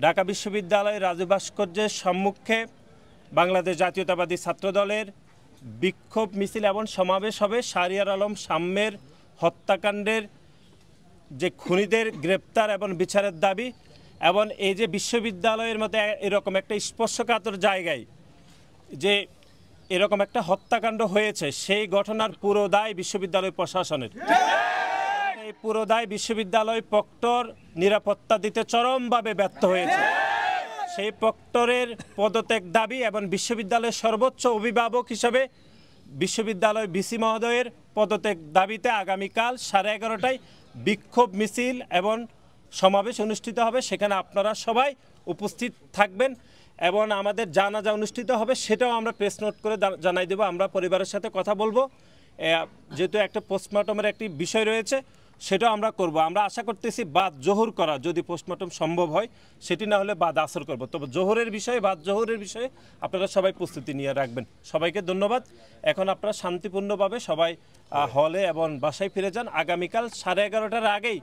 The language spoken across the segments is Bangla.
ঢাকা বিশ্ববিদ্যালয়ের রাজু ভাস্কর্যের সম্মুখে বাংলাদেশ জাতীয়তাবাদী ছাত্রদলের বিক্ষোভ মিছিল এবং সমাবেশ হবে শাহরিয়ার আলম সাম্যের হত্যাকাণ্ডের যে খুনিদের গ্রেপ্তার এবং বিচারের দাবি এবং এই যে বিশ্ববিদ্যালয়ের মধ্যে এরকম একটা স্পর্শকাতর জায়গায় যে এরকম একটা হত্যাকাণ্ড হয়েছে সেই ঘটনার পুরো দায় বিশ্ববিদ্যালয় প্রশাসনের। এই পুরো দায় বিশ্ববিদ্যালয় প্রক্টর নিরাপত্তা দিতে চরমভাবে ব্যর্থ হয়েছে। সেই প্রক্টরের পদত্যাগ দাবি এবং বিশ্ববিদ্যালয়ের সর্বোচ্চ অভিভাবক হিসেবে বিশ্ববিদ্যালয় ভিসি মহোদয়ের পদত্যাগ দাবিতে আগামীকাল 11:30টায় বিক্ষোভ মিছিল এবং সমাবেশ অনুষ্ঠিত হবে। সেখানে আপনারা সবাই উপস্থিত থাকবেন এবং আমাদের জানাজা অনুষ্ঠিত হবে, সেটাও আমরা প্রেস নোট করে জানাই দেব। আমরা পরিবারের সাথে কথা বলবো, যেহেতু একটা পোস্টমর্টমের একটি বিষয় রয়েছে সেটাও আমরা করব। আমরা আশা করতেছি বাদ জোহর করা, যদি পোস্টমর্টম সম্ভব হয়, সেটি না হলে বাদ আসর করব। তবে জোহরের বিষয়ে, বাদ জোহরের বিষয়ে আপনারা সবাই প্রস্তুতি নিয়ে রাখবেন। সবাইকে ধন্যবাদ। এখন আপনারা শান্তিপূর্ণভাবে সবাই হলে এবং বাসায় ফিরে যান। আগামীকাল 11:30টার আগেই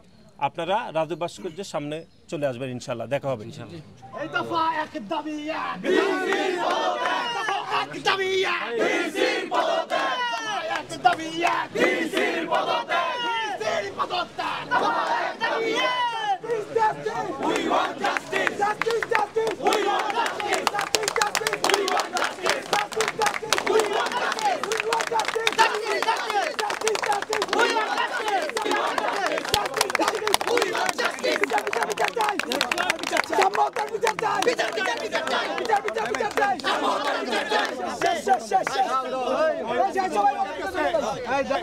আপনারা রাজু ভাস্কর্যের সামনে চলে আসবেন, ইনশাল্লাহ দেখা হবে। বিচার চাই।